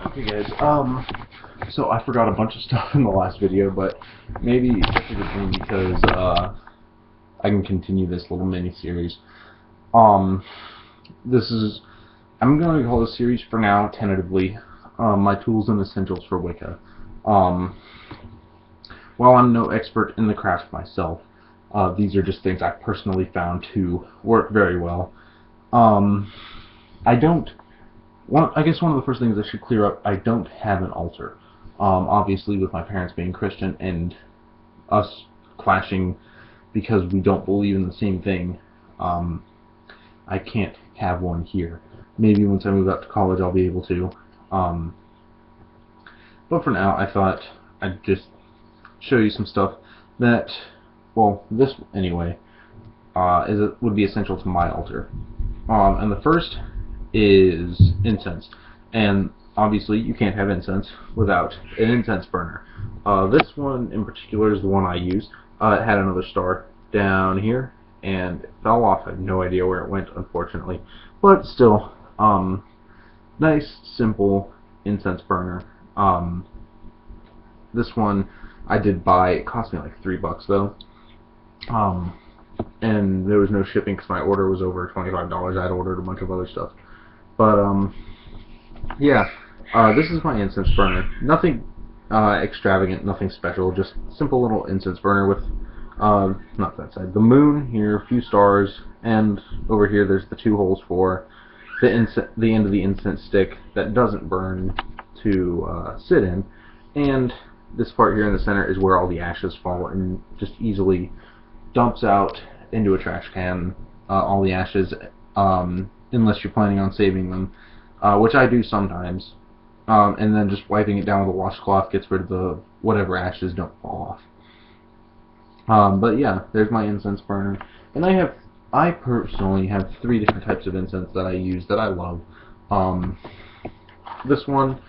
Okay guys, so I forgot a bunch of stuff in the last video, but maybe that's a good thing because, I can continue this little mini-series. This is, I'm going to call this series for now, tentatively, my tools and essentials for Wicca. While I'm no expert in the craft myself, these are just things I've personally found to work very well. I guess one of the first things I should clear up, I don't have an altar. Obviously, with my parents being Christian and us clashing because we don't believe in the same thing, I can't have one here. Maybe once I move out to college I'll be able to. But for now, I thought I'd just show you some stuff that, well, this anyway, would be essential to my altar. And the first is incense, and obviously you can't have incense without an incense burner. This one in particular is the one I use. It had another star down here and it fell off. I have no idea where it went, unfortunately, but still, nice simple incense burner. This one I did buy. It cost me like $3 though, and there was no shipping because my order was over $25. I'd ordered a bunch of other stuff. But, yeah, this is my incense burner. Nothing extravagant, nothing special, just simple little incense burner with, not that side, the moon here, a few stars, and over here there's the two holes for the end of the incense stick that doesn't burn to sit in, and this part here in the center is where all the ashes fall and just easily dumps out into a trash can, all the ashes, unless you're planning on saving them, which I do sometimes, and then just wiping it down with a washcloth gets rid of the whatever ashes don't fall off. But yeah, there's my incense burner, and I personally have 3 different types of incense that I use that I love. This one,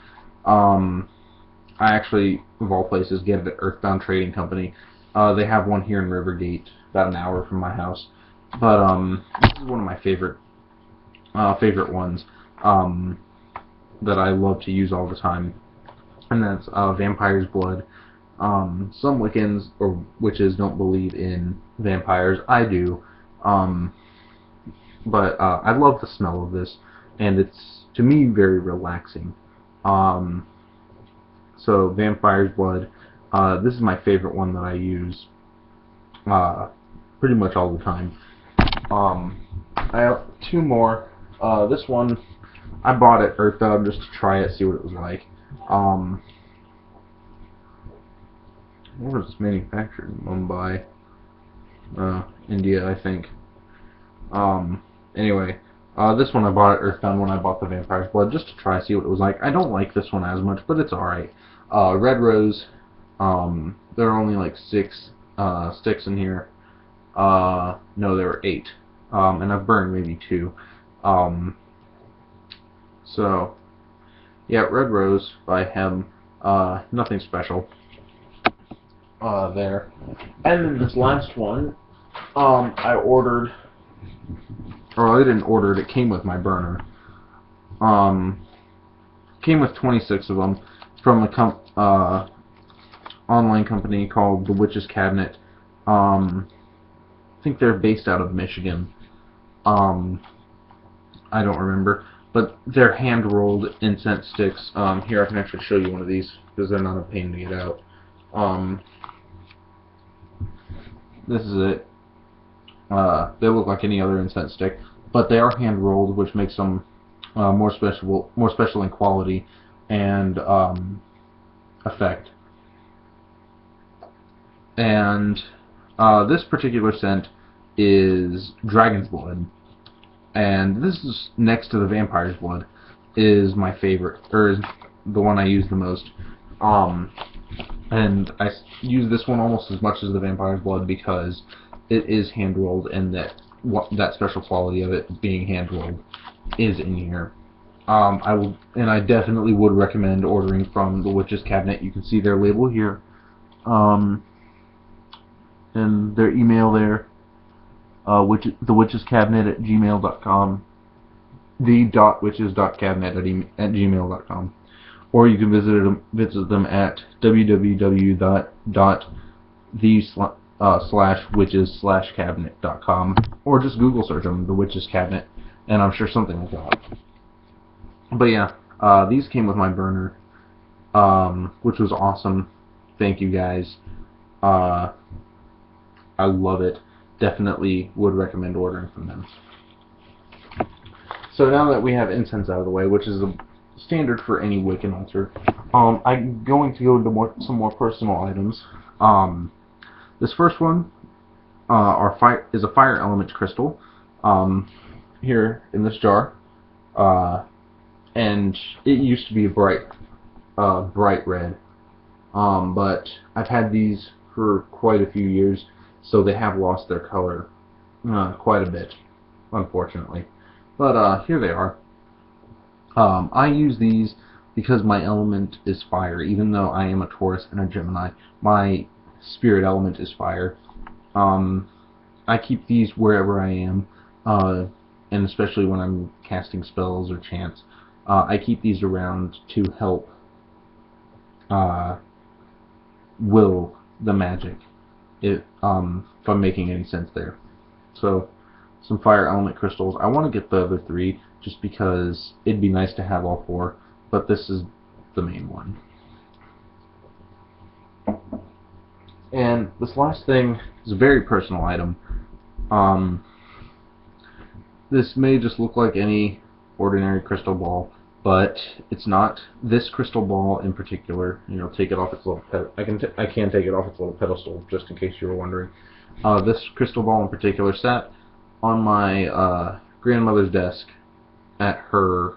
I actually, of all places, get it at Earthbound Trading Company. They have one here in Rivergate, about an hour from my house. But this is one of my favorite ones that I love to use all the time, and that's Vampire's Blood. Some Wiccans or witches don't believe in vampires. I do, but I love the smell of this, and it's, to me, very relaxing. So Vampire's Blood, this is my favorite one that I use pretty much all the time. I have 2 more. This one I bought at Earthbound just to try it, see what it was like. Where was this manufactured? Mumbai, India, I think. Anyway, this one I bought at Earthbound when I bought the Vampire's Blood just to try, see what it was like. I don't like this one as much, but it's alright. Red Rose, there are only like 6 sticks in here. No, there were 8. And I've burned maybe 2. So, yeah, Red Rose by Hem, nothing special, there. And then this last one, I ordered, or I didn't order it, it came with my burner. Came with 26 of them from a online company called The Witch's Cabinet. I think they're based out of Michigan. I don't remember, but they're hand-rolled incense sticks. Here, I can actually show you one of these because they're not a pain to get out. This is it. They look like any other incense stick, but they are hand-rolled, which makes them more special in quality and effect. And this particular scent is Dragon's Blood, and this is next to the Vampire's Blood, is my favorite, or is the one I use the most. And I use this one almost as much as the Vampire's Blood because it is hand rolled, and that special quality of it being hand rolled is in here. I definitely would recommend ordering from the Witch's Cabinet. You can see their label here, and their email there. thewitchescabinet@gmail.com, the.witches.cabinet@gmail.com. or you can visit them at www.the/witches/cabinet.com, or just Google search them, the Witches Cabinet, and I'm sure something will come up. But yeah, these came with my burner, which was awesome. Thank you guys. I love it. Definitely would recommend ordering from them. So now that we have incense out of the way, which is a standard for any Wiccan altar, I'm going to go into some more personal items. This first one is a fire element crystal, here in this jar, and it used to be a bright red, but I've had these for quite a few years, so they have lost their color quite a bit, unfortunately. But here they are. I use these because my element is fire. Even though I am a Taurus and a Gemini, my spirit element is fire. I keep these wherever I am, and especially when I'm casting spells or chants. I keep these around to help will the magic, if I'm making any sense there. So, some fire element crystals. I want to get the other three just because it'd be nice to have all four, but this is the main one. And this last thing is a very personal item. This may just look like any ordinary crystal ball, but it's not. This crystal ball in particular, take it off its little I can take it off its little pedestal, just in case you were wondering. This crystal ball in particular sat on my grandmother's desk at her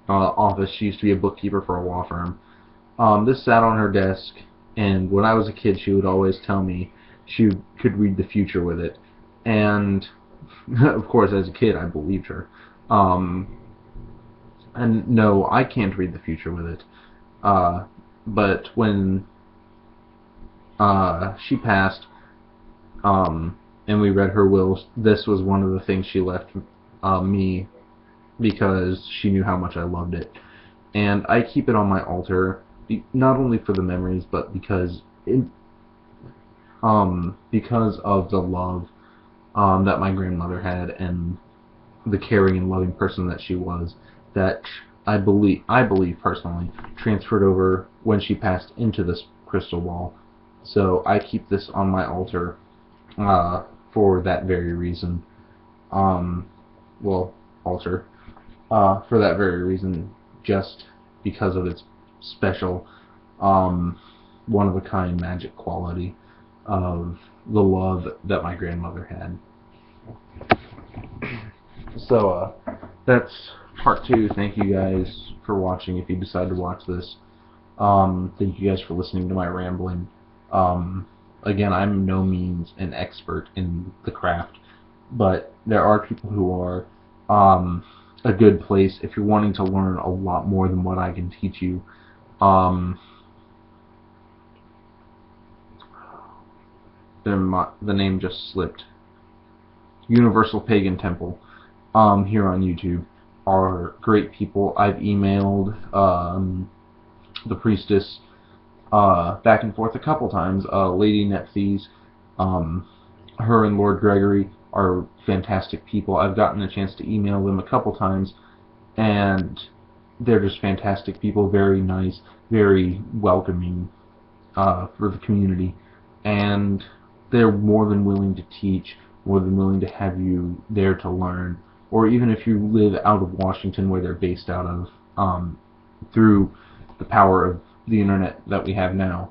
office. She used to be a bookkeeper for a law firm. This sat on her desk, and when I was a kid, she would always tell me she could read the future with it. And of course, as a kid, I believed her. And no, I can't read the future with it. But when she passed, and we read her will, this was one of the things she left me, because she knew how much I loved it. And I keep it on my altar, not only for the memories, but because of the love that my grandmother had, and the caring and loving person that she was, that I believe personally transferred over when she passed into this crystal ball. So I keep this on my altar for that very reason. For that very reason, just because of its special, one-of-a-kind magic quality of the love that my grandmother had. So, that's part 2. Thank you guys for watching, if you decide to watch this. Thank you guys for listening to my rambling. Again, I'm no means an expert in the craft, but there are people who are. A good place if you're wanting to learn a lot more than what I can teach you. The name just slipped. Universal Pagan Temple, here on YouTube, are great people. I've emailed the priestess back and forth a couple times. Lady Nephthys, her and Lord Gregory are fantastic people. I've gotten a chance to email them a couple times, and they're just fantastic people, very nice, very welcoming for the community, and they're more than willing to teach, more than willing to have you there to learn, or even if you live out of Washington, where they're based out of, through the power of the internet that we have now,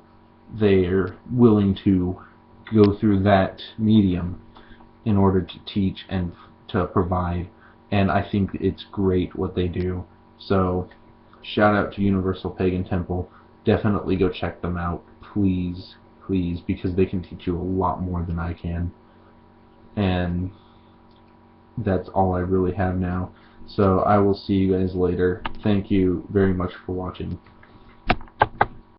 they're willing to go through that medium in order to teach and to provide, and I think it's great what they do. So, shout out to Universal Pagan Temple. Definitely go check them out, please, please, because they can teach you a lot more than I can. And that's all I really have now. So, I will see you guys later. Thank you very much for watching.